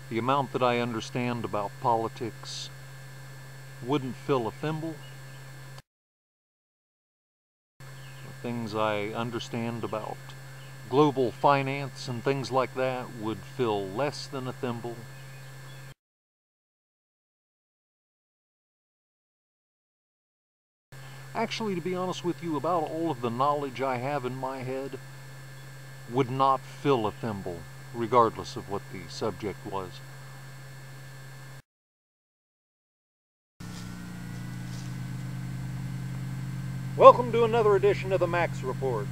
The amount that I understand about politics wouldn't fill a thimble. The things I understand about global finance and things like that would fill less than a thimble. Actually, to be honest with you, about all of the knowledge I have in my head would not fill a thimble, regardless of what the subject was. Welcome to another edition of the Max Report.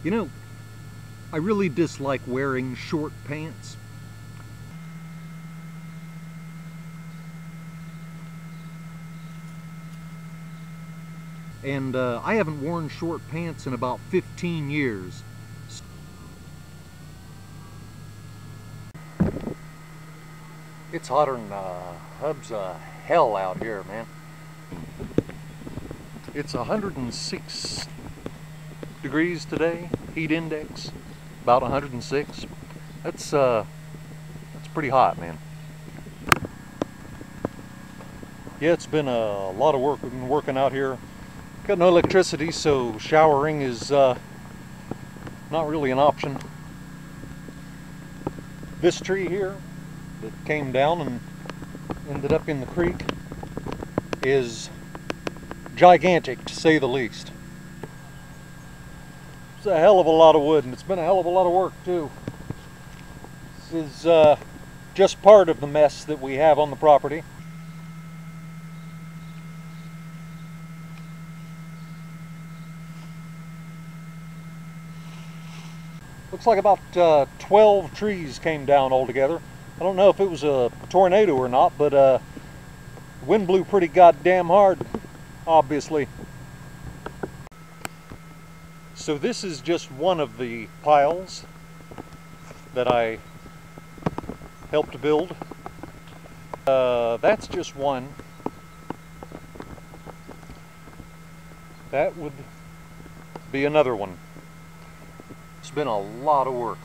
You know, I really dislike wearing short pants. And I haven't worn short pants in about 15 years. It's hotter than hubs of hell out here, man. It's 106 degrees today, heat index about 106. That's pretty hot, man. Yeah, it's been a lot of work. We've been working out here. Got no electricity, so showering is not really an option. This tree here that came down and ended up in the creek is gigantic, to say the least. It's a hell of a lot of wood, and it's been a hell of a lot of work too. This is just part of the mess that we have on the property. Looks like about 12 trees came down altogether. I don't know if it was a tornado or not, but the wind blew pretty goddamn hard, obviously. So this is just one of the piles that I helped build. That's just one. That would be another one. It's been a lot of work.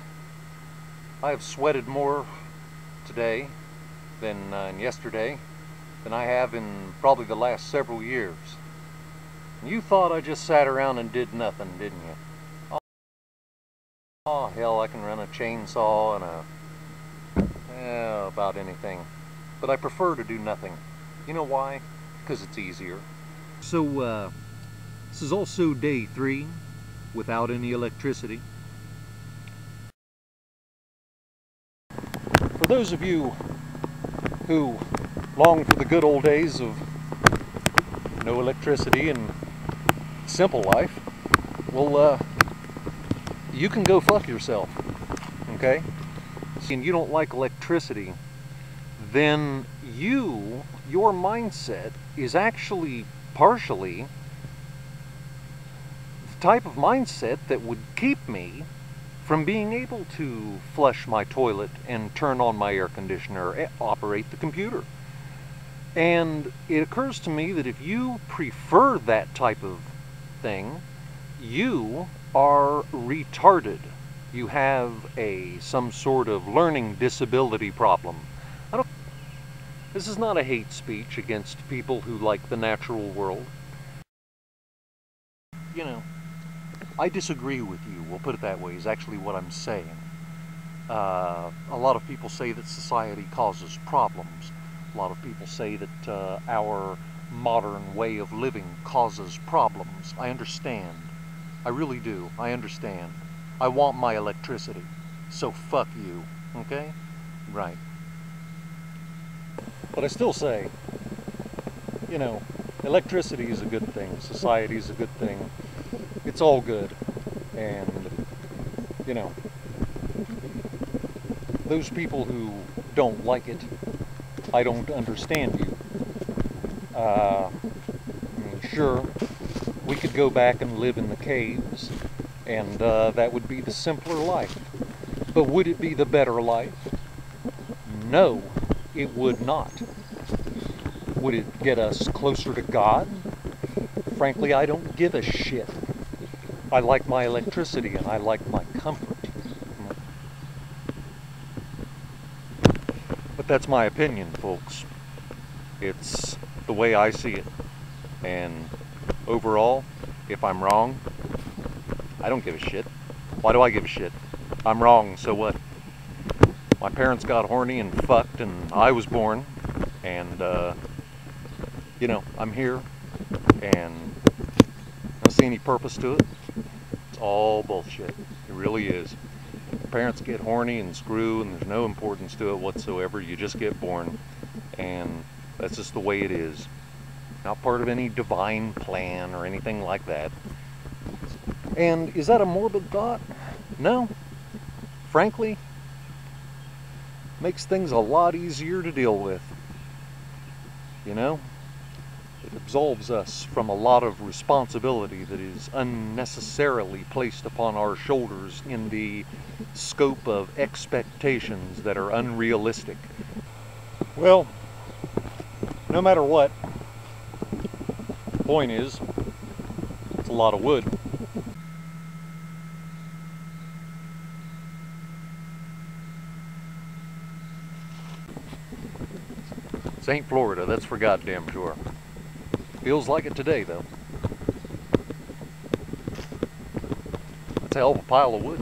I have sweated more today than yesterday than I have in probably the last several years. You thought I just sat around and did nothing, didn't you? Oh hell, I can run a chainsaw and about anything. But I prefer to do nothing. You know why? Because it's easier. So, this is also day 3 without any electricity. For those of you who long for the good old days of no electricity and simple life, well, you can go fuck yourself, okay? And you don't like electricity, then your mindset is actually partially the type of mindset that would keep me from being able to flush my toilet and turn on my air conditioner and operate the computer. And it occurs to me that if you prefer that type of thing, you are retarded. You have some sort of learning disability problem. This is not a hate speech against people who like the natural world. You know, I disagree with you, we'll put it that way, is actually what I'm saying. A lot of people say that society causes problems. A lot of people say that our modern way of living causes problems. I understand. I really do. I understand. I want my electricity. So fuck you. Okay? Right. But I still say, you know, electricity is a good thing. Society is a good thing. It's all good. And, you know, those people who don't like it. I don't understand you. I mean, sure, we could go back and live in the caves, and that would be the simpler life. But would it be the better life? No, it would not. Would it get us closer to God? Frankly, I don't give a shit. I like my electricity and I like my comfort. But that's my opinion, folks. It's the way I see it. And overall, if I'm wrong, I don't give a shit. Why do I give a shit? I'm wrong, so what? My parents got horny and fucked and I was born. And, you know, I'm here. And I don't see any purpose to it. It's all bullshit. It really is. Parents get horny and screw and there's no importance to it whatsoever. You just get born. And that's just the way it is. Not part of any divine plan or anything like that. And is that a morbid thought? No. Frankly, makes things a lot easier to deal with. You know? It absolves us from a lot of responsibility that is unnecessarily placed upon our shoulders in the scope of expectations that are unrealistic. Well, no matter what, the point is, it's a lot of wood. This ain't Florida, that's for goddamn sure. Feels like it today, though. That's a hell of a pile of wood.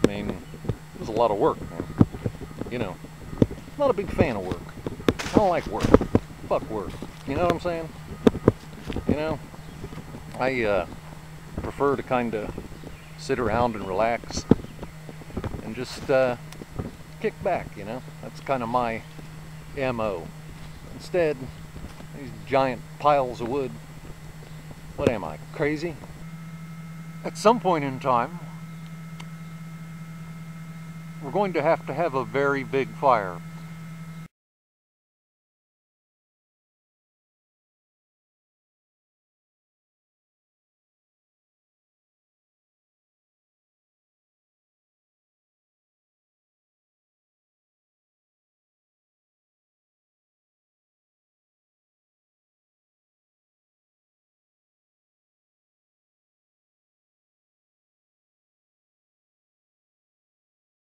I mean, it was a lot of work, man. You know, I'm not a big fan of work. I don't like work. Fuck work. You know what I'm saying? You know, I prefer to kind of sit around and relax and just kick back, you know? That's kind of my MO. Instead, these giant piles of wood. What am I, crazy? At some point in time, we're going to have a very big fire.